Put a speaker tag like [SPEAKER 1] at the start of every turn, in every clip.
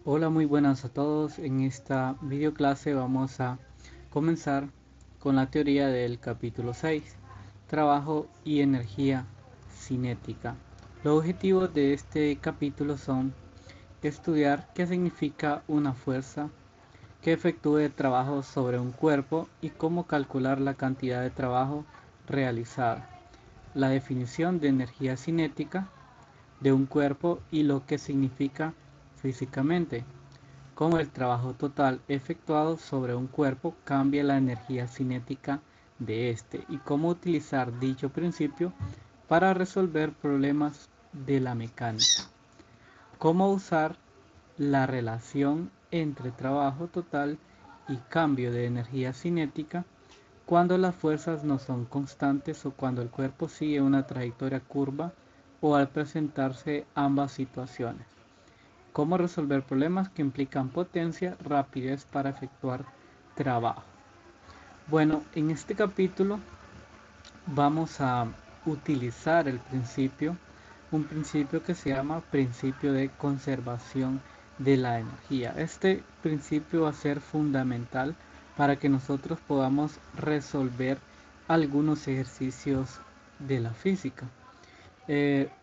[SPEAKER 1] Hola, muy buenas a todos. En esta videoclase vamos a comenzar con la teoría del capítulo 6, trabajo y energía cinética. Los objetivos de este capítulo son estudiar qué significa una fuerza que efectúe trabajo sobre un cuerpo y cómo calcular la cantidad de trabajo realizada, la definición de energía cinética de un cuerpo y lo que significa físicamente, cómo el trabajo total efectuado sobre un cuerpo cambia la energía cinética de este y cómo utilizar dicho principio para resolver problemas de la mecánica. Cómo usar la relación entre trabajo total y cambio de energía cinética cuando las fuerzas no son constantes o cuando el cuerpo sigue una trayectoria curva o al presentarse ambas situaciones. Cómo resolver problemas que implican potencia, rapidez para efectuar trabajo. Bueno, en este capítulo vamos a utilizar un principio que se llama principio de conservación de la energía. Este principio va a ser fundamental para que nosotros podamos resolver algunos ejercicios de la física.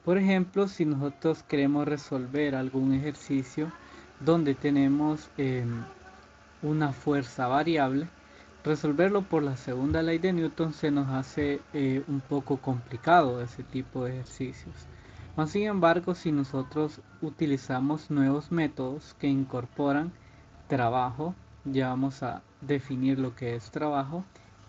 [SPEAKER 1] Por ejemplo, si nosotros queremos resolver algún ejercicio donde tenemos una fuerza variable, resolverlo por la segunda ley de Newton se nos hace un poco complicado ese tipo de ejercicios. Más sin embargo, si nosotros utilizamos nuevos métodos que incorporan trabajo, ya vamos a definir lo que es trabajo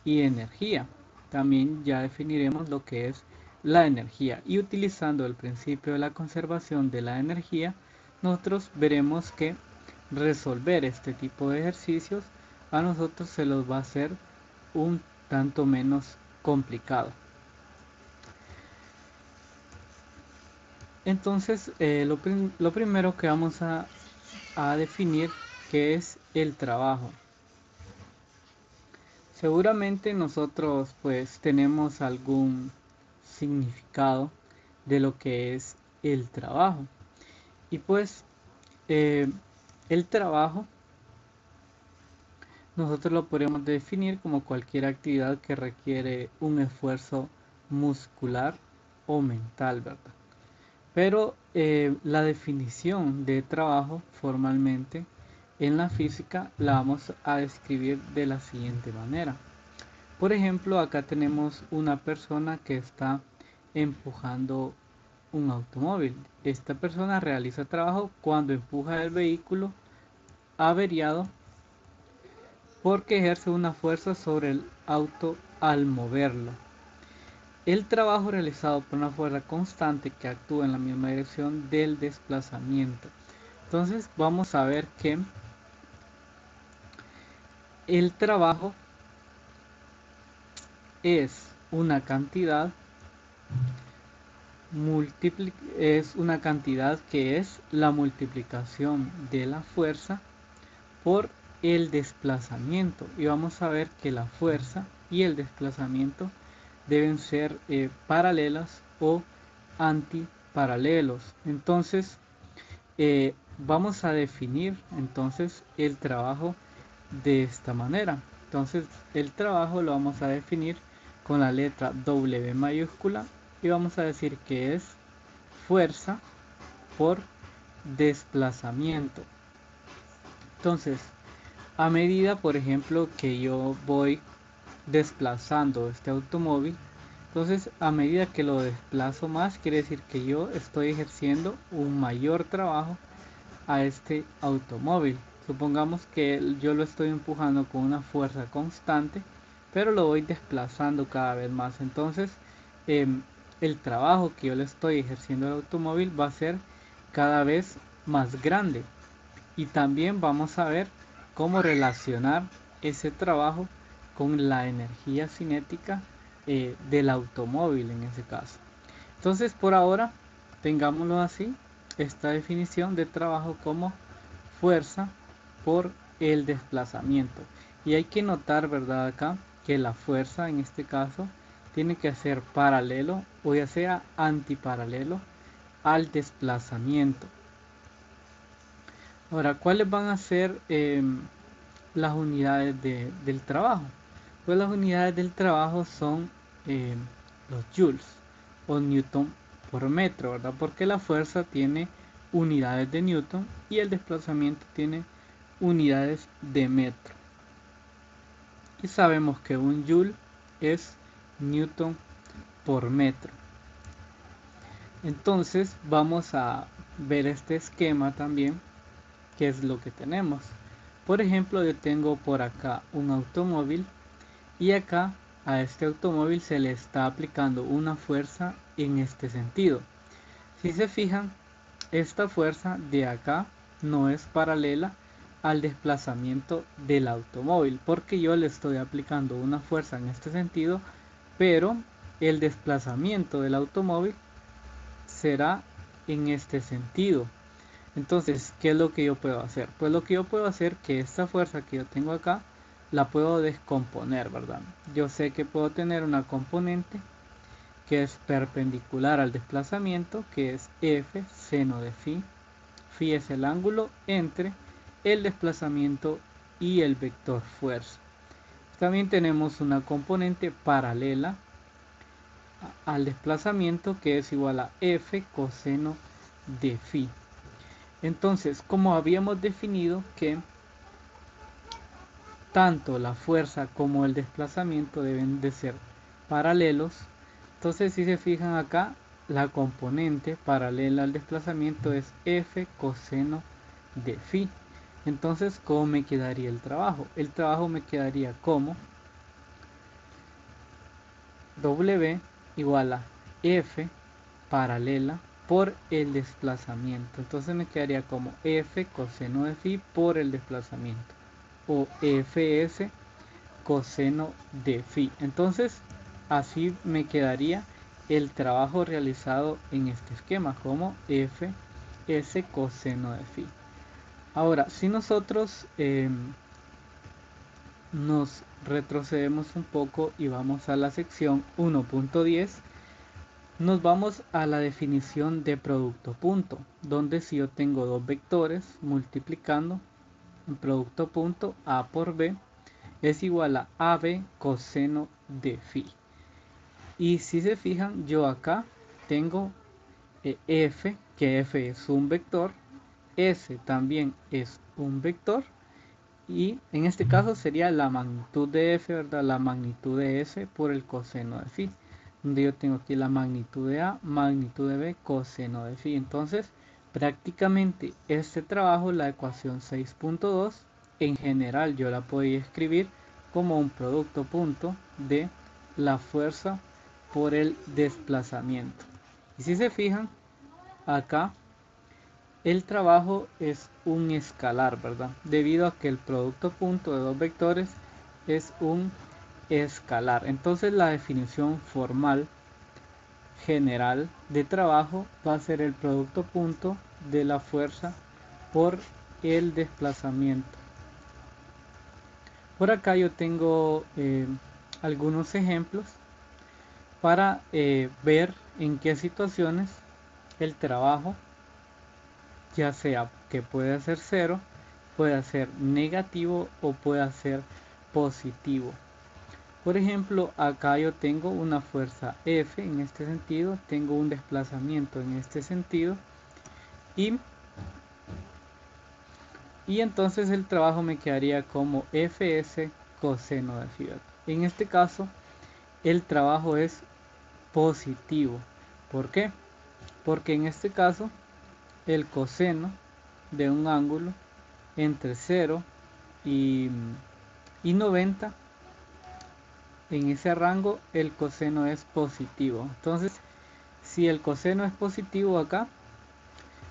[SPEAKER 1] y energía. También ya definiremos lo que es la energía y utilizando el principio de la conservación de la energía, nosotros veremos que resolver este tipo de ejercicios a nosotros se los va a hacer un tanto menos complicado. Entonces, lo primero que vamos a definir que es el trabajo. Seguramente nosotros pues tenemos algún significado de lo que es el trabajo. Y pues eh, el trabajo nosotros lo podemos definir como cualquier actividad que requiere un esfuerzo muscular o mental, ¿verdad? Pero la definición de trabajo formalmente en la física la vamos a describir de la siguiente manera. Por ejemplo, acá tenemos una persona que está empujando un automóvil. Esta persona realiza trabajo cuando empuja el vehículo averiado porque ejerce una fuerza sobre el auto al moverlo. El trabajo realizado por una fuerza constante que actúa en la misma dirección del desplazamiento. Entonces vamos a ver que el trabajo es una cantidad es una cantidad que es la multiplicación de la fuerza por el desplazamiento, y vamos a ver que la fuerza y el desplazamiento deben ser paralelas o antiparalelos. Entonces vamos a definir entonces el trabajo de esta manera. Entonces el trabajo lo vamos a definir con la letra W mayúscula y vamos a decir que es fuerza por desplazamiento. Entonces, a medida, por ejemplo, que yo voy desplazando este automóvil, entonces a medida que lo desplazo más, quiere decir que yo estoy ejerciendo un mayor trabajo a este automóvil. Supongamos que yo lo estoy empujando con una fuerza constante, pero lo voy desplazando cada vez más. Entonces, em, el trabajo que yo le estoy ejerciendo al automóvil va a ser cada vez más grande. Y también vamos a ver cómo relacionar ese trabajo con la energía cinética del automóvil en ese caso. Entonces, por ahora, tengámoslo así, esta definición de trabajo como fuerza por el desplazamiento. Y hay que notar, ¿verdad? Acá que la fuerza en este caso tiene que ser paralelo o ya sea antiparalelo al desplazamiento. Ahora, ¿cuáles van a ser las unidades del trabajo? Pues las unidades del trabajo son eh, los joules o newton por metro, ¿verdad? Porque la fuerza tiene unidades de newton y el desplazamiento tiene unidades de metro. Y sabemos que un joule es newton por metro. Entonces vamos a ver este esquema también, que es lo que tenemos. Por ejemplo, yo tengo por acá un automóvil y acá a este automóvil se le está aplicando una fuerza en este sentido. Si se fijan, esta fuerza de acá no es paralela al desplazamiento del automóvil, porque yo le estoy aplicando una fuerza en este sentido, pero el desplazamiento del automóvil será en este sentido. Entonces, ¿qué es lo que yo puedo hacer? Pues lo que yo puedo hacer, que esta fuerza que yo tengo acá la puedo descomponer, ¿verdad? Yo sé que puedo tener una componente que es perpendicular al desplazamiento, que es F seno de phi. Phi es el ángulo entre el desplazamiento y el vector fuerza. También tenemos una componente paralela al desplazamiento, que es igual a F coseno de phi. Entonces, como habíamos definido que tanto la fuerza como el desplazamiento deben de ser paralelos, entonces si se fijan acá, la componente paralela al desplazamiento es F coseno de phi. Entonces, ¿cómo me quedaría el trabajo? El trabajo me quedaría como W igual a F paralela por el desplazamiento. Entonces me quedaría como F coseno de phi por el desplazamiento, o Fs coseno de phi. Entonces así me quedaría el trabajo realizado en este esquema como Fs coseno de phi. Ahora, si nosotros nos retrocedemos un poco y vamos a la sección 1.10, nos vamos a la definición de producto punto, donde si yo tengo dos vectores multiplicando, en producto punto A por B es igual a AB coseno de phi. Y si se fijan, yo acá tengo F, que F es un vector, S también es un vector, y en este caso sería la magnitud de F, ¿verdad? La magnitud de S por el coseno de phi, donde yo tengo aquí la magnitud de A, magnitud de B, coseno de phi. Entonces, prácticamente este trabajo, la ecuación 6.2, en general yo la podría escribir como un producto punto de la fuerza por el desplazamiento. Y si se fijan, acá el trabajo es un escalar, ¿verdad? Debido a que el producto punto de dos vectores es un escalar. Entonces la definición formal general de trabajo va a ser el producto punto de la fuerza por el desplazamiento. Por acá yo tengo algunos ejemplos para ver en qué situaciones el trabajo, ya sea que pueda ser cero, pueda ser negativo o pueda ser positivo. Por ejemplo, acá yo tengo una fuerza F en este sentido, tengo un desplazamiento en este sentido y entonces el trabajo me quedaría como Fs coseno de phi. En este caso el trabajo es positivo. ¿Por qué? Porque en este caso el coseno de un ángulo entre 0 y 90, en ese rango el coseno es positivo. Entonces, si el coseno es positivo acá,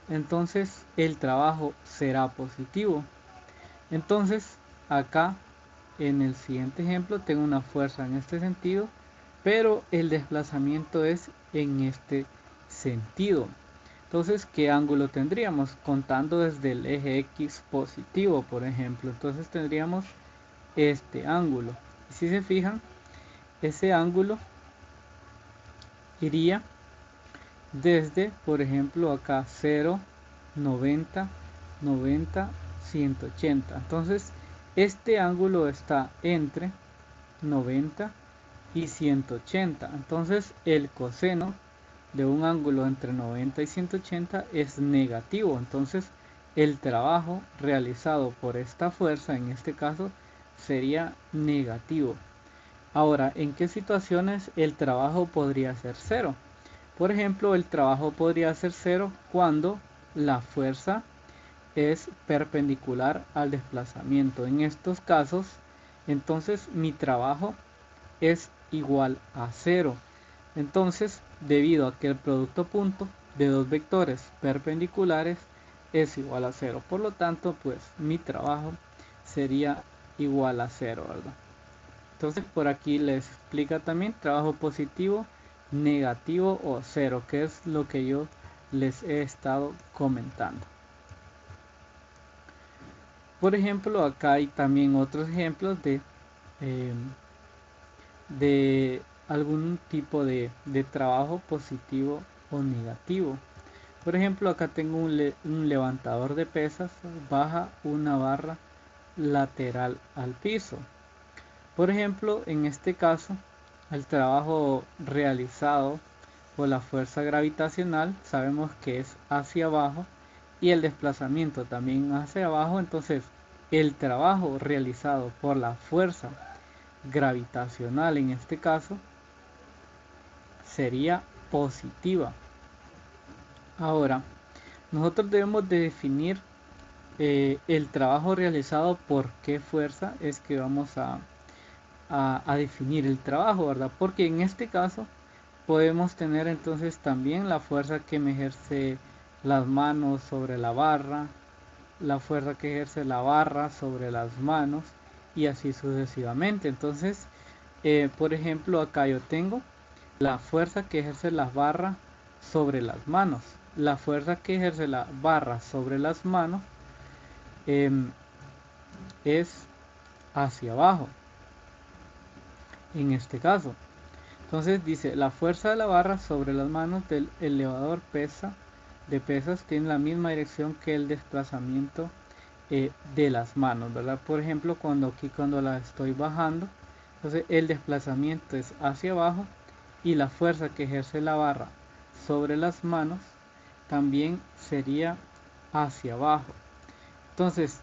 [SPEAKER 1] entonces el trabajo será positivo. Entonces, acá en el siguiente ejemplo tengo una fuerza en este sentido, pero el desplazamiento es en este sentido. Entonces, ¿qué ángulo tendríamos? Contando desde el eje X positivo, por ejemplo. Entonces tendríamos este ángulo. Y si se fijan, ese ángulo iría desde, por ejemplo, acá 0, 90 90, 180. Entonces este ángulo está entre 90 y 180. Entonces el coseno de un ángulo entre 90 y 180 es negativo. Entonces el trabajo realizado por esta fuerza, en este caso, sería negativo. Ahora, ¿en qué situaciones el trabajo podría ser cero? Por ejemplo, el trabajo podría ser cero cuando la fuerza es perpendicular al desplazamiento. En estos casos, entonces mi trabajo es igual a cero. Entonces, debido a que el producto punto de dos vectores perpendiculares es igual a cero, por lo tanto, pues mi trabajo sería igual a cero, ¿verdad? Entonces, por aquí les explica también trabajo positivo, negativo o cero, que es lo que yo les he estado comentando. Por ejemplo, acá hay también otros ejemplos de algún tipo de trabajo positivo o negativo. Por ejemplo, acá tengo un levantador de pesas, baja una barra lateral al piso. Por ejemplo, en este caso, el trabajo realizado por la fuerza gravitacional sabemos que es hacia abajo y el desplazamiento también hacia abajo. Entonces, el trabajo realizado por la fuerza gravitacional en este caso sería positiva. Ahora, nosotros debemos de definir el trabajo realizado por qué fuerza es que vamos a definir el trabajo, ¿verdad? Porque en este caso podemos tener entonces también la fuerza que me ejerce las manos sobre la barra, la fuerza que ejerce la barra sobre las manos y así sucesivamente. Entonces, por ejemplo, acá yo tengo la fuerza que ejerce la barra sobre las manos. La fuerza que ejerce la barra sobre las manos es hacia abajo, en este caso. Entonces dice, la fuerza de la barra sobre las manos del elevador de pesas tiene la misma dirección que el desplazamiento de las manos, ¿verdad? Por ejemplo, cuando la estoy bajando, entonces el desplazamiento es hacia abajo y la fuerza que ejerce la barra sobre las manos también sería hacia abajo. Entonces,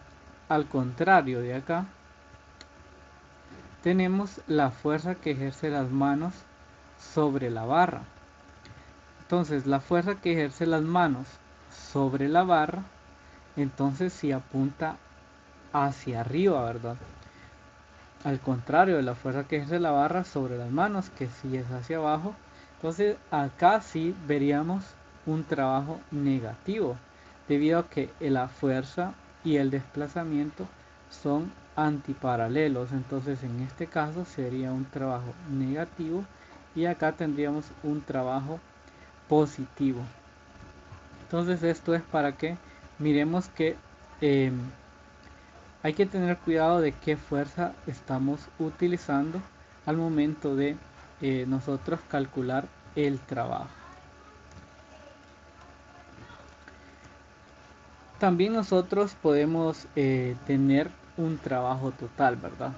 [SPEAKER 1] al contrario de acá, tenemos la fuerza que ejerce las manos sobre la barra. Entonces, la fuerza que ejerce las manos sobre la barra, entonces sí apunta hacia arriba, ¿verdad? Al contrario de la fuerza que ejerce la barra sobre las manos, que sí es hacia abajo. Entonces, acá sí veríamos un trabajo negativo, debido a que la fuerza y el desplazamiento son antiparalelos. Entonces, en este caso sería un trabajo negativo y acá tendríamos un trabajo positivo. Entonces, esto es para que miremos que hay que tener cuidado de qué fuerza estamos utilizando al momento de nosotros calcular el trabajo. También nosotros podemos tener un trabajo total, ¿verdad?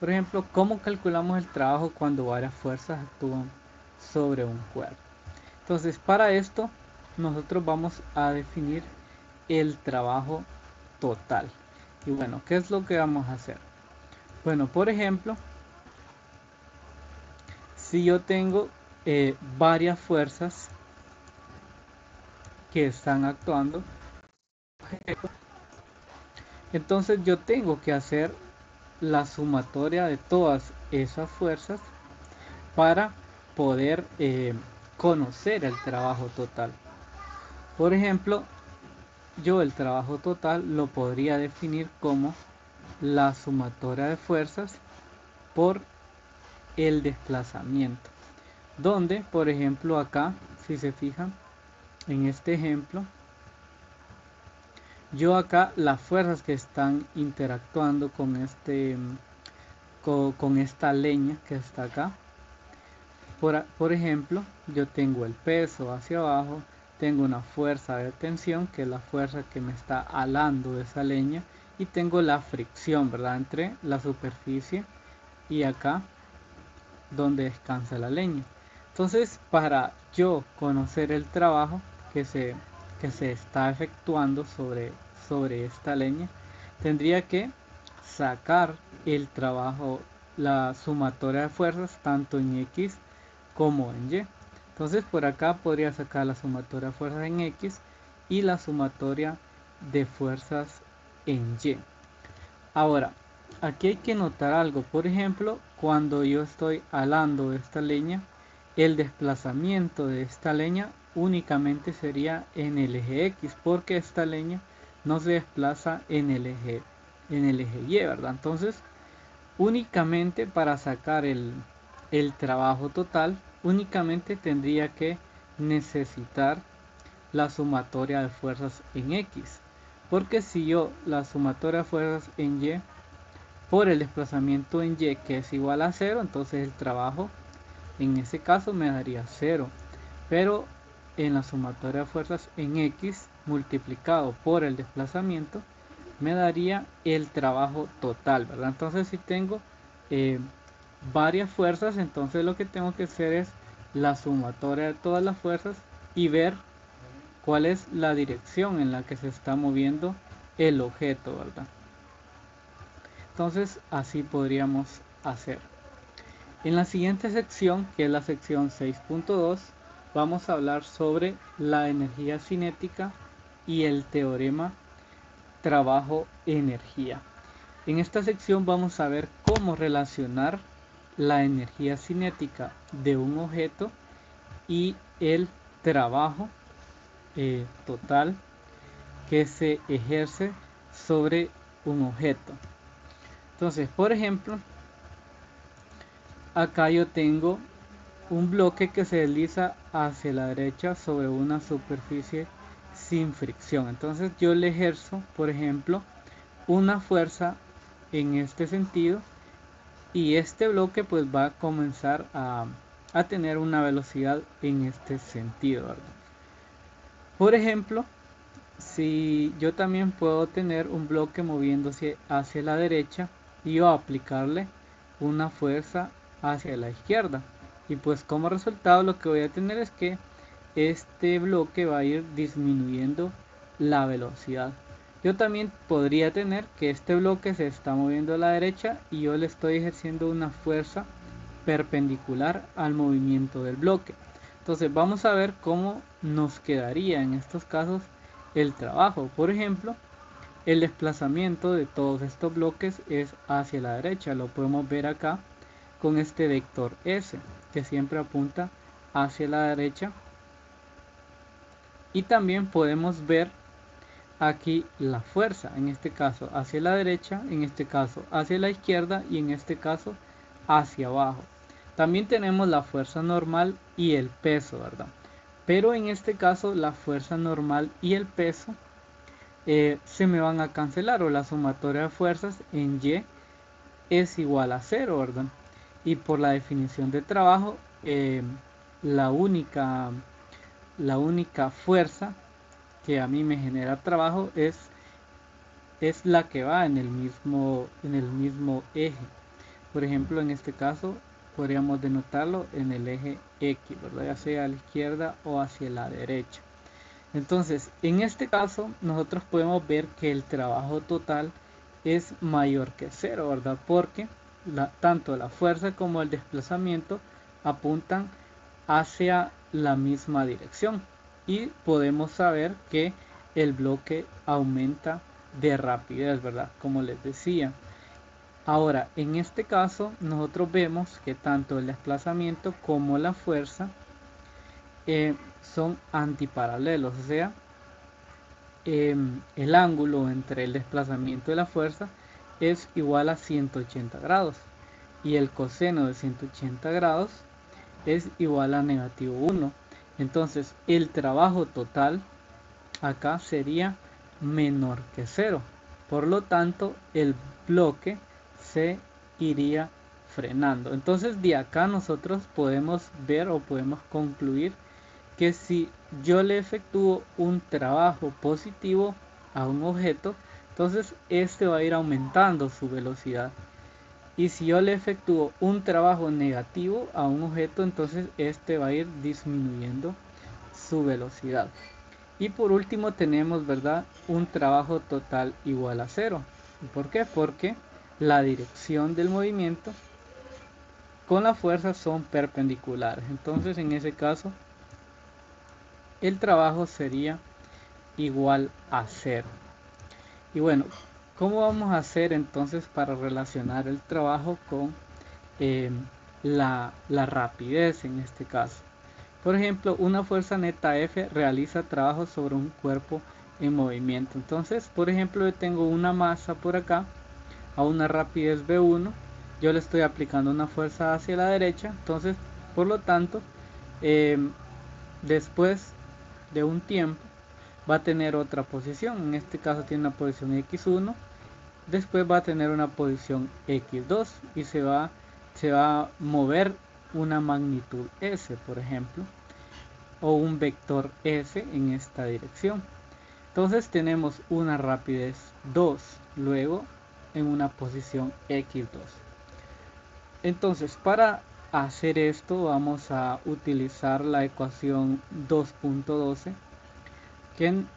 [SPEAKER 1] Por ejemplo, ¿cómo calculamos el trabajo cuando varias fuerzas actúan sobre un cuerpo? Entonces, para esto, nosotros vamos a definir el trabajo total. Y bueno, ¿qué es lo que vamos a hacer? Bueno, por ejemplo, si yo tengo varias fuerzas que están actuando, entonces yo tengo que hacer la sumatoria de todas esas fuerzas para poder conocer el trabajo total. Por ejemplo, yo el trabajo total lo podría definir como la sumatoria de fuerzas por el desplazamiento, donde por ejemplo acá, si se fijan en este ejemplo, yo acá las fuerzas que están interactuando con con esta leña que está acá, por ejemplo, yo tengo el peso hacia abajo, tengo una fuerza de tensión, que es la fuerza que me está alando de esa leña, y tengo la fricción, ¿verdad?, entre la superficie y acá donde descansa la leña. Entonces, para yo conocer el trabajo que se está efectuando sobre esta leña, tendría que sacar el trabajo, la sumatoria de fuerzas, tanto en X como en Y. Entonces, por acá podría sacar la sumatoria de fuerzas en X y la sumatoria de fuerzas en Y. Ahora, aquí hay que notar algo. Por ejemplo, cuando yo estoy alando esta leña, el desplazamiento de esta leña únicamente sería en el eje X, porque esta leña no se desplaza en el eje Y, ¿verdad? Entonces, únicamente para sacar el trabajo total, únicamente tendría que necesitar la sumatoria de fuerzas en X. Porque si yo la sumatoria de fuerzas en Y por el desplazamiento en Y, que es igual a 0, entonces el trabajo en ese caso me daría 0. Pero en la sumatoria de fuerzas en X multiplicado por el desplazamiento me daría el trabajo total, ¿verdad? Entonces si tengo varias fuerzas, entonces lo que tengo que hacer es la sumatoria de todas las fuerzas y ver cuál es la dirección en la que se está moviendo el objeto, ¿verdad? Entonces así podríamos hacer. En la siguiente sección, que es la sección 6.2, vamos a hablar sobre la energía cinética y el teorema trabajo-energía. En esta sección vamos a ver cómo relacionar la energía cinética de un objeto y el trabajo total que se ejerce sobre un objeto. Entonces, por ejemplo, acá yo tengo un bloque que se desliza hacia la derecha sobre una superficie sin fricción. Entonces yo le ejerzo, por ejemplo, una fuerza en este sentido, y este bloque pues va a comenzar a tener una velocidad en este sentido, ¿verdad? Por ejemplo, si yo también puedo tener un bloque moviéndose hacia la derecha y yo aplicarle una fuerza hacia la izquierda, y pues como resultado lo que voy a tener es que este bloque va a ir disminuyendo la velocidad. Yo también podría tener que este bloque se está moviendo a la derecha y yo le estoy ejerciendo una fuerza perpendicular al movimiento del bloque. Entonces vamos a ver cómo nos quedaría en estos casos el trabajo. Por ejemplo, el desplazamiento de todos estos bloques es hacia la derecha. Lo podemos ver acá con este vector S, que siempre apunta hacia la derecha. Y también podemos ver aquí la fuerza, en este caso hacia la derecha, en este caso hacia la izquierda y en este caso hacia abajo. También tenemos la fuerza normal y el peso, ¿verdad? Pero en este caso la fuerza normal y el peso se me van a cancelar, o la sumatoria de fuerzas en Y es igual a 0, ¿verdad? Y por la definición de trabajo, la única fuerza que a mí me genera trabajo es la que va en el mismo eje. Por ejemplo, en este caso podríamos denotarlo en el eje X, ¿verdad? Ya sea a la izquierda o hacia la derecha. Entonces, en este caso, nosotros podemos ver que el trabajo total es mayor que 0, ¿verdad? Porque tanto la fuerza como el desplazamiento apuntan hacia la misma dirección. Y podemos saber que el bloque aumenta de rapidez, ¿verdad? Como les decía. Ahora, en este caso, nosotros vemos que tanto el desplazamiento como la fuerza son antiparalelos, o sea, el ángulo entre el desplazamiento y la fuerza es igual a 180 grados, y el coseno de 180 grados es igual a negativo 1. Entonces el trabajo total acá sería menor que 0. Por lo tanto, el bloque se iría frenando. Entonces de acá nosotros podemos ver o podemos concluir que si yo le efectúo un trabajo positivo a un objeto, entonces este va a ir aumentando su velocidad. Y si yo le efectúo un trabajo negativo a un objeto, entonces este va a ir disminuyendo su velocidad. Y por último tenemos, ¿verdad?, un trabajo total igual a cero. ¿Y por qué? Porque la dirección del movimiento con la fuerza son perpendiculares. Entonces en ese caso el trabajo sería igual a cero. Y bueno, ¿cómo vamos a hacer entonces para relacionar el trabajo con eh, la rapidez en este caso? Por ejemplo, una fuerza neta F realiza trabajo sobre un cuerpo en movimiento. Entonces, por ejemplo, yo tengo una masa por acá a una rapidez V1. Yo le estoy aplicando una fuerza hacia la derecha. Entonces, por lo tanto, eh, después de un tiempo va a tener otra posición. En este caso tiene una posición X1. Después va a tener una posición X2 y se va a mover una magnitud S, por ejemplo, o un vector S en esta dirección. Entonces tenemos una rapidez 2, luego en una posición X2. Entonces para hacer esto vamos a utilizar la ecuación 2.12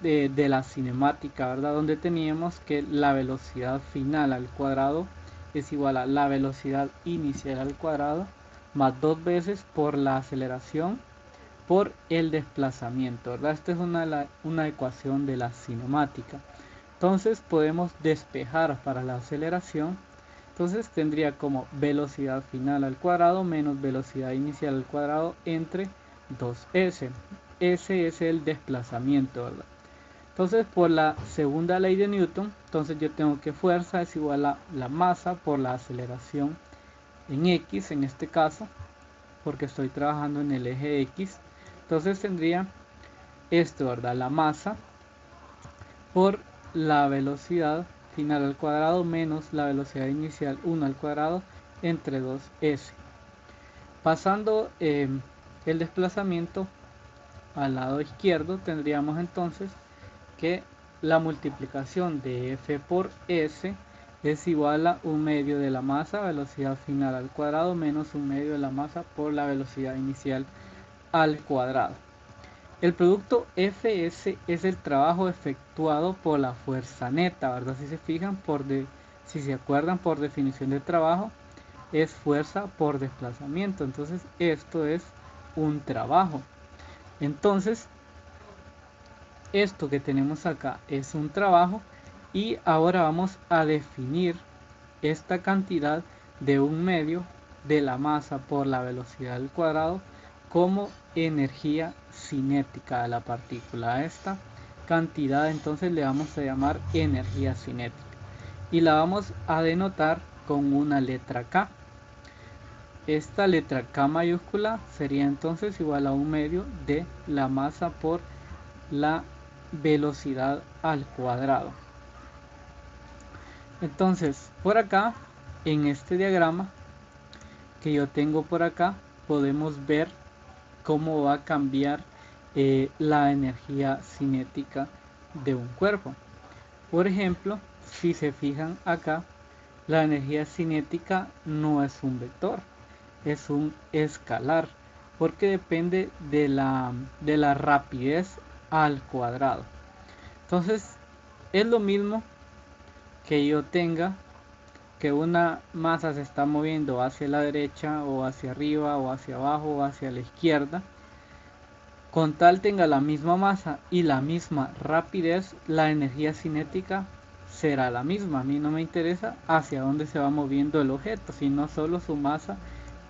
[SPEAKER 1] de la cinemática, ¿verdad? Donde teníamos que la velocidad final al cuadrado es igual a la velocidad inicial al cuadrado más 2 veces por la aceleración por el desplazamiento, ¿verdad? Esta es una ecuación de la cinemática. Entonces podemos despejar para la aceleración. Entonces tendría como velocidad final al cuadrado menos velocidad inicial al cuadrado entre 2s. S es el desplazamiento, ¿verdad? Entonces por la segunda ley de Newton, entonces yo tengo que fuerza es igual a la masa por la aceleración en X en este caso, porque estoy trabajando en el eje X. Entonces tendría esto, ¿verdad? La masa por la velocidad final al cuadrado menos la velocidad inicial 1 al cuadrado entre 2s. Pasando el desplazamiento al lado izquierdo, tendríamos entonces que la multiplicación de F por S es igual a 1/2 de la masa velocidad final al cuadrado menos 1/2 de la masa por la velocidad inicial al cuadrado. El producto Fs es el trabajo efectuado por la fuerza neta, ¿verdad? Si se fijan, si se acuerdan, por definición de trabajo es fuerza por desplazamiento. Entonces esto es un trabajo. Entonces esto que tenemos acá es un trabajo y ahora vamos a definir esta cantidad de 1/2 de la masa por la velocidad al cuadrado como energía cinética de la partícula. A esta cantidad entonces le vamos a llamar energía cinética y la vamos a denotar con una letra K. Esta letra K mayúscula sería entonces igual a 1/2 de la masa por la velocidad al cuadrado. Entonces por acá en este diagrama que yo tengo por acá podemos ver cómo va a cambiar la energía cinética de un cuerpo. Por ejemplo, si se fijan acá, la energía cinética no es un vector, es un escalar, porque depende de la rapidez al cuadrado. Entonces es lo mismo que yo tenga que una masa se está moviendo hacia la derecha o hacia arriba o hacia abajo o hacia la izquierda. Con tal tenga la misma masa y la misma rapidez, la energía cinética será la misma. A mí no me interesa hacia dónde se va moviendo el objeto, sino solo su masa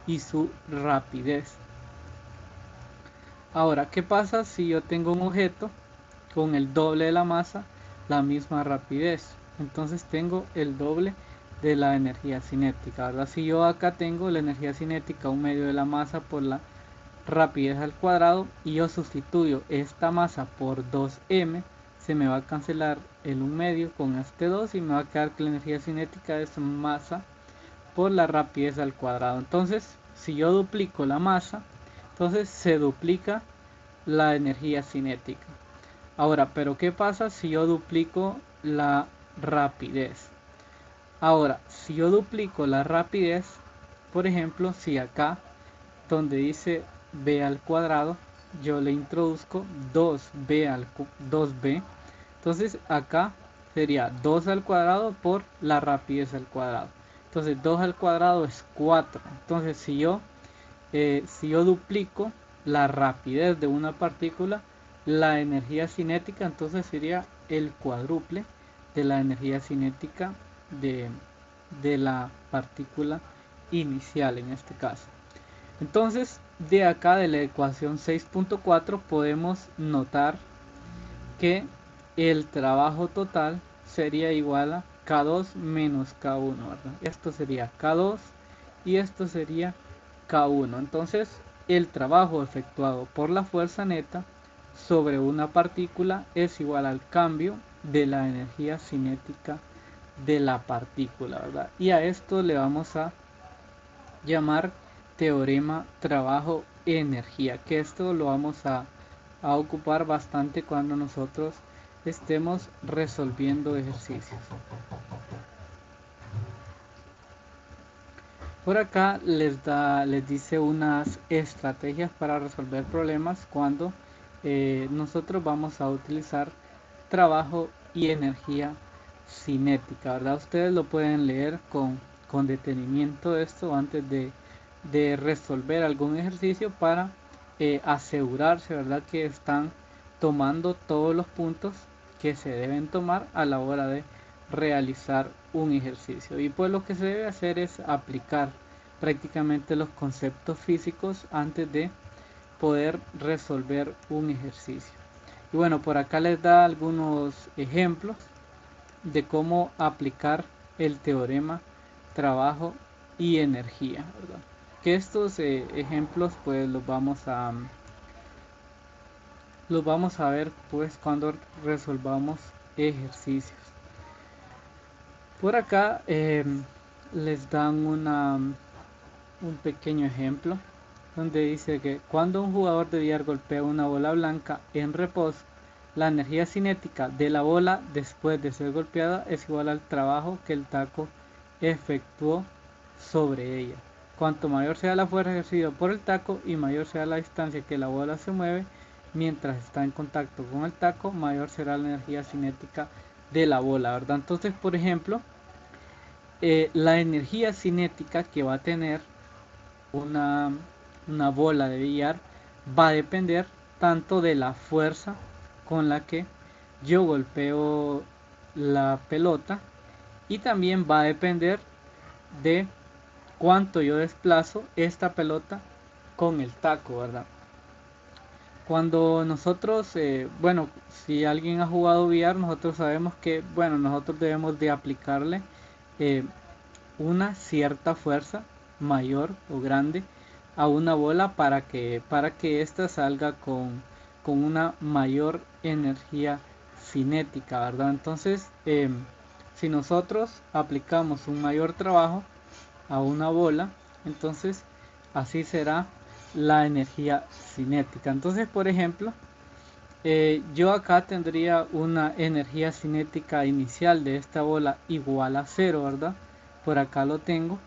[SPEAKER 1] y su rapidez. Ahora, ¿qué pasa si yo tengo un objeto con el doble de la masa, la misma rapidez? Entonces tengo el doble de la energía cinética, ¿verdad? Si yo acá tengo la energía cinética 1/2 de la masa por la rapidez al cuadrado y yo sustituyo esta masa por 2m, se me va a cancelar el 1/2 con este 2 y me va a quedar que la energía cinética es masa por la rapidez al cuadrado. Entonces si yo duplico la masa, entonces se duplica la energía cinética. Ahora, pero ¿qué pasa si yo duplico la rapidez? Ahora, si yo duplico la rapidez, por ejemplo, si acá donde dice b al cuadrado, yo le introduzco 2b, entonces acá sería 2 al cuadrado por la rapidez al cuadrado. Entonces 2 al cuadrado es 4. Entonces si yo duplico la rapidez de una partícula, la energía cinética entonces sería el cuádruple de la energía cinética de la partícula inicial en este caso. Entonces, de acá de la ecuación 6.4 podemos notar que el trabajo total sería igual a K2 menos K1, ¿verdad? Esto sería K2 y esto sería K1. Entonces, el trabajo efectuado por la fuerza neta sobre una partícula es igual al cambio de la energía cinética de la partícula, ¿verdad? Y a esto le vamos a llamar teorema trabajo-energía, que esto lo vamos a ocupar bastante cuando nosotros estemos resolviendo ejercicios. Por acá les dice unas estrategias para resolver problemas cuando nosotros vamos a utilizar trabajo y energía cinética, ¿verdad? Ustedes lo pueden leer con detenimiento esto antes de resolver algún ejercicio para asegurarse, ¿verdad?, que están tomando todos los puntos que se deben tomar a la hora de realizar un ejercicio. Y pues lo que se debe hacer es aplicar prácticamente los conceptos físicos antes de poder resolver un ejercicio. Y bueno, por acá les da algunos ejemplos de cómo aplicar el teorema trabajo y energía, ¿verdad? Que estos ejemplos pues los vamos a ver pues cuando resolvamos ejercicios. Por acá les dan un pequeño ejemplo donde dice que cuando un jugador de billar golpea una bola blanca en reposo, la energía cinética de la bola después de ser golpeada es igual al trabajo que el taco efectuó sobre ella. Cuanto mayor sea la fuerza ejercida por el taco y mayor sea la distancia que la bola se mueve mientras está en contacto con el taco, mayor será la energía cinética de la bola, ¿verdad? Entonces, por ejemplo, la energía cinética que va a tener una bola de billar va a depender tanto de la fuerza con la que yo golpeo la pelota y también va a depender de cuánto yo desplazo esta pelota con el taco, ¿verdad? Cuando nosotros, bueno, si alguien ha jugado billar, nosotros sabemos que, bueno, nosotros debemos de aplicarle eh, una cierta fuerza mayor o grande a una bola para que ésta salga con una mayor energía cinética, ¿verdad? Entonces, si nosotros aplicamos un mayor trabajo a una bola, entonces así será la energía cinética. Entonces, por ejemplo, yo acá tendría una energía cinética inicial de esta bola igual a 0, ¿verdad? Por acá lo tengo,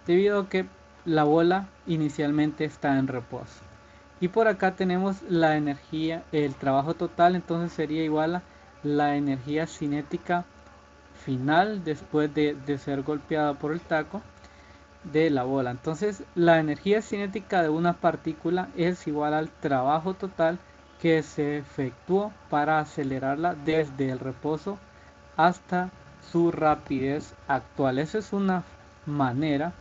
[SPEAKER 1] debido a que la bola inicialmente está en reposo. Y por acá tenemos la energía, el trabajo total, entonces sería igual a la energía cinética final después de ser golpeada por el taco de la bola. Entonces la energía cinética de una partícula es igual al trabajo total que se efectuó para acelerarla desde el reposo hasta su rapidez actual. Esa es una manera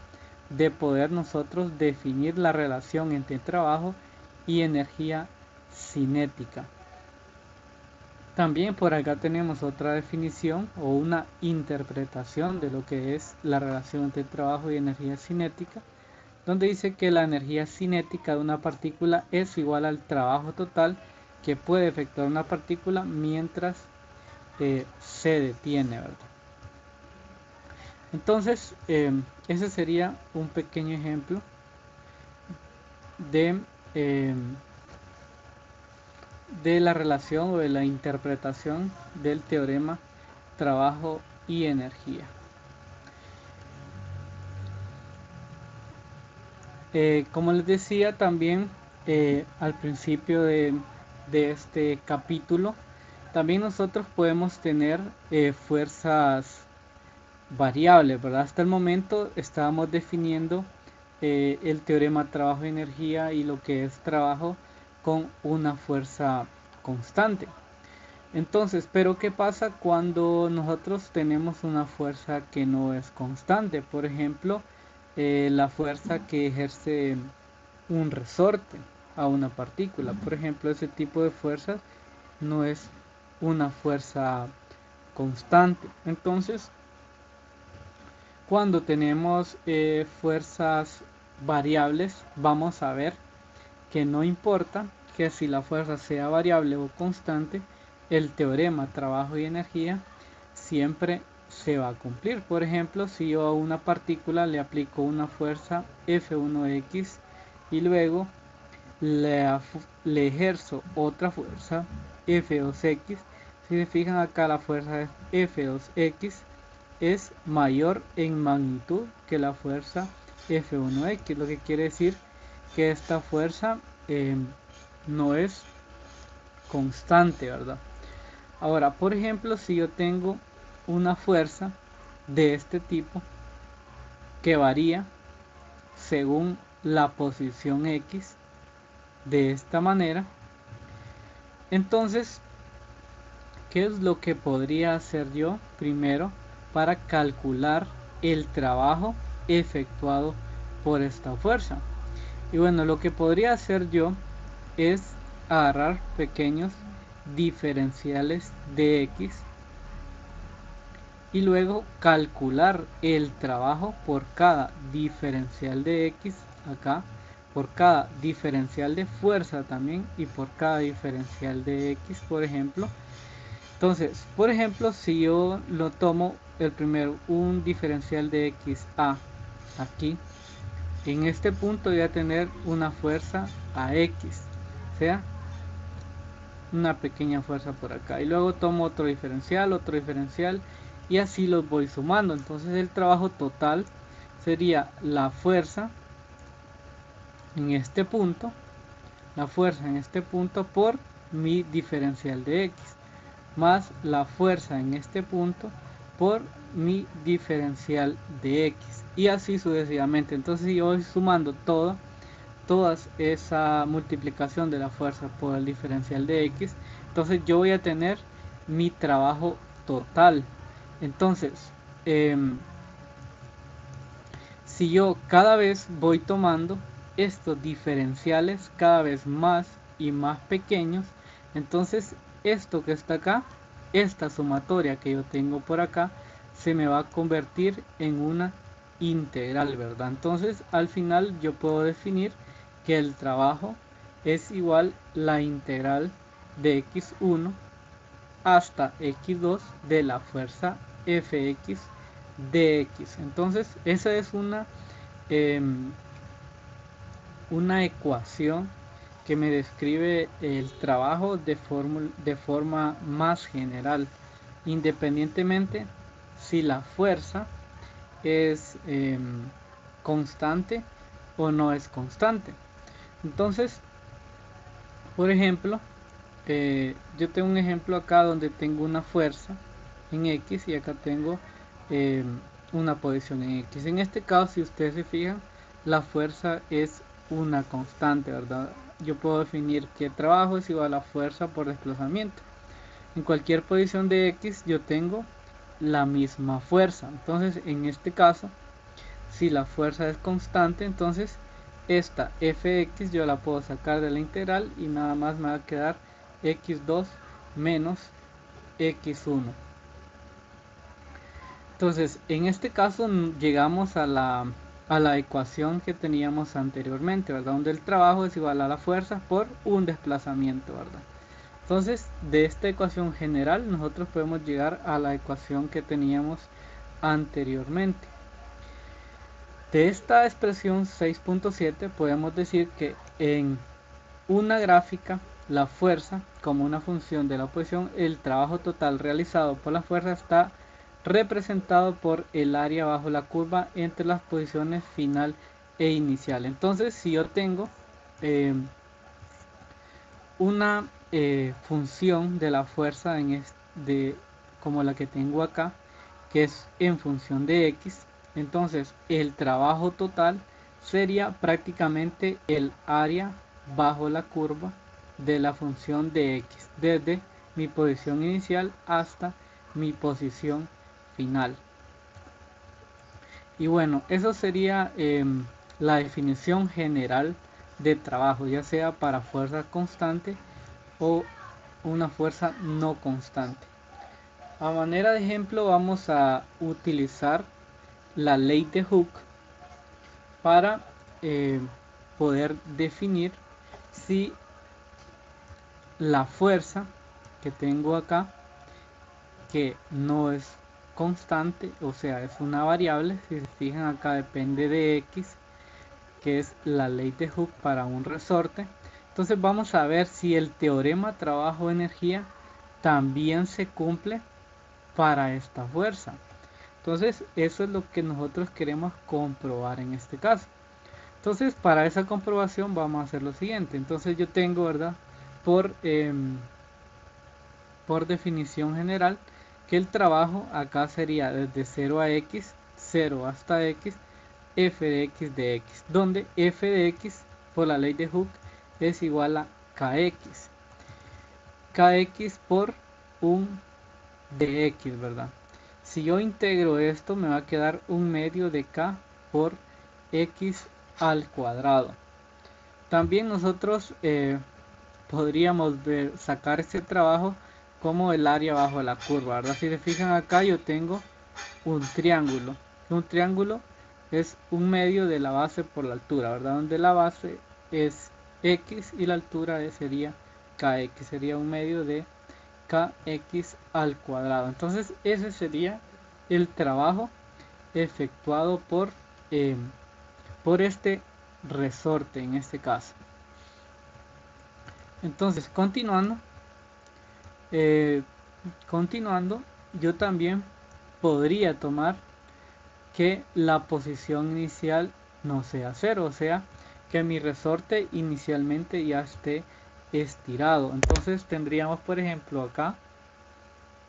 [SPEAKER 1] de poder nosotros definir la relación entre trabajo y energía cinética. También por acá tenemos otra definición o una interpretación de lo que es la relación entre trabajo y energía cinética, donde dice que la energía cinética de una partícula es igual al trabajo total que puede efectuar una partícula mientras se detiene, ¿verdad? Entonces, ese sería un pequeño ejemplo de de la relación o de la interpretación del teorema trabajo y energía. Como les decía también al principio de este capítulo, también nosotros podemos tener fuerzas variables, ¿verdad? Hasta el momento estábamos definiendo el teorema trabajo y energía y lo que es trabajo con una fuerza constante. Entonces, ¿pero qué pasa cuando nosotros tenemos una fuerza que no es constante? Por ejemplo, la fuerza que ejerce un resorte a una partícula. Por ejemplo, ese tipo de fuerzas no es una fuerza constante. Entonces, cuando tenemos fuerzas variables, vamos a ver que no importa que si la fuerza sea variable o constante, el teorema trabajo y energía siempre se va a cumplir. Por ejemplo, si yo a una partícula le aplico una fuerza F1x y luego le ejerzo otra fuerza F2x, si se fijan acá la fuerza F2x es mayor en magnitud que la fuerza F1x, lo que quiere decir que esta fuerza no es constante, ¿verdad? Ahora, por ejemplo, si yo tengo una fuerza de este tipo que varía según la posición X de esta manera, entonces, ¿qué es lo que podría hacer yo primero para calcular el trabajo efectuado por esta fuerza? Y bueno, lo que podría hacer yo es agarrar pequeños diferenciales de X y luego calcular el trabajo por cada diferencial de X acá, por cada diferencial de fuerza también y por cada diferencial de X, por ejemplo. Entonces, por ejemplo, si yo lo tomo el primero, un diferencial de X a aquí, en este punto voy a tener una fuerza a X, o sea, una pequeña fuerza por acá, y luego tomo otro diferencial y así los voy sumando. Entonces el trabajo total sería la fuerza en este punto, por mi diferencial de X más la fuerza en este punto por mi diferencial de X y así sucesivamente. Entonces si yo voy sumando toda esa multiplicación de la fuerza por el diferencial de X, entonces yo voy a tener mi trabajo total. Entonces, si yo cada vez voy tomando estos diferenciales cada vez más y más pequeños, entonces esto que está acá, esta sumatoria que yo tengo por acá, se me va a convertir en una integral, ¿verdad? Entonces al final yo puedo definir que el trabajo es igual la integral de x1 hasta x2 de la fuerza fx de x. Entonces esa es una ecuación que me describe el trabajo de forma más general, independientemente si la fuerza es constante o no es constante. Entonces, por ejemplo, yo tengo un ejemplo acá donde tengo una fuerza en X y acá tengo eh, una posición en X. En este caso, si ustedes se fijan, la fuerza es una constante, ¿verdad? Yo puedo definir que trabajo es igual a fuerza por desplazamiento. En cualquier posición de X yo tengo la misma fuerza. Entonces, en este caso, si la fuerza es constante, entonces esta fx yo la puedo sacar de la integral y nada más me va a quedar x2 menos x1. Entonces, en este caso llegamos a la ecuación que teníamos anteriormente, ¿verdad? Donde el trabajo es igual a la fuerza por un desplazamiento, ¿verdad? Entonces, de esta ecuación general, nosotros podemos llegar a la ecuación que teníamos anteriormente. De esta expresión 6.7 podemos decir que en una gráfica la fuerza como una función de la posición, el trabajo total realizado por la fuerza está representado por el área bajo la curva entre las posiciones final e inicial. Entonces, si yo tengo una función de la fuerza como la que tengo acá, que es en función de x, entonces el trabajo total sería prácticamente el área bajo la curva de la función de x, desde mi posición inicial hasta mi posición final. Y bueno, eso sería la definición general de trabajo, ya sea para fuerza constante o una fuerza no constante. A manera de ejemplo vamos a utilizar la ley de Hooke para poder definir si la fuerza que tengo acá, que no es constante, o sea, es una variable, si se fijan acá depende de x, que es la ley de Hooke para un resorte. Entonces vamos a ver si el teorema trabajo-energía también se cumple para esta fuerza. Entonces eso es lo que nosotros queremos comprobar en este caso. Entonces para esa comprobación vamos a hacer lo siguiente. Entonces yo tengo, ¿verdad? Por definición general, que el trabajo acá sería desde 0 a x, 0 hasta x, f de x de x, donde f de x por la ley de Hooke es igual a kx. Kx por un dx, ¿verdad? Si yo integro esto me va a quedar un medio de k por x al cuadrado. También nosotros podríamos sacar este trabajo como el área bajo la curva, ¿verdad? Si se fijan acá yo tengo un triángulo. Un triángulo es un medio de la base por la altura, ¿verdad? Donde la base es x y la altura sería kx, sería un medio de kx al cuadrado. Entonces ese sería el trabajo efectuado por este resorte en este caso. Entonces continuando, yo también podría tomar que la posición inicial no sea 0, o sea que mi resorte inicialmente ya esté estirado. Entonces tendríamos por ejemplo acá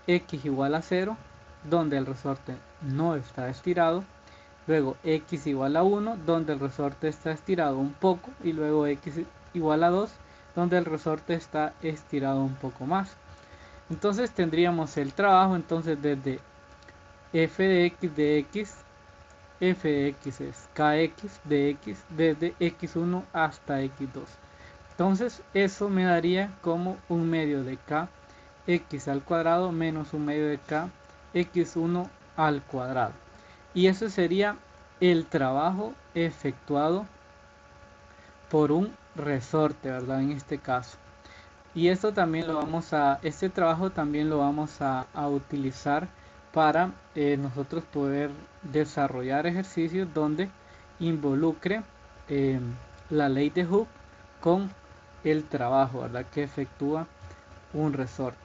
[SPEAKER 1] x igual a 0, donde el resorte no está estirado, luego x igual a 1, donde el resorte está estirado un poco, y luego x igual a 2, donde el resorte está estirado un poco más. Entonces tendríamos el trabajo entonces desde f de x, f de x es kx de x desde x1 hasta x2. Entonces eso me daría como un medio de k x al cuadrado menos un medio de k x1 al cuadrado. Y ese sería el trabajo efectuado por un resorte, ¿verdad? En este caso. Y esto también este trabajo también lo vamos a utilizar para nosotros poder desarrollar ejercicios donde involucre la ley de Hooke con el trabajo, ¿verdad? Que efectúa un resorte.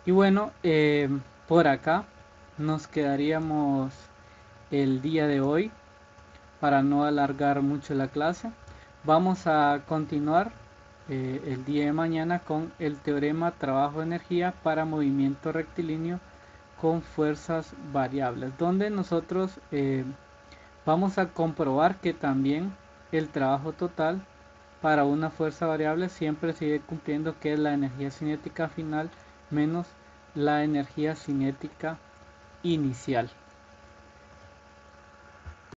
[SPEAKER 1] Y bueno, por acá nos quedaríamos el día de hoy para no alargar mucho la clase. Vamos a continuar el día de mañana con el teorema trabajo-energía para movimiento rectilíneo con fuerzas variables, donde nosotros vamos a comprobar que también el trabajo total para una fuerza variable siempre sigue cumpliendo, que es la energía cinética final menos la energía cinética inicial.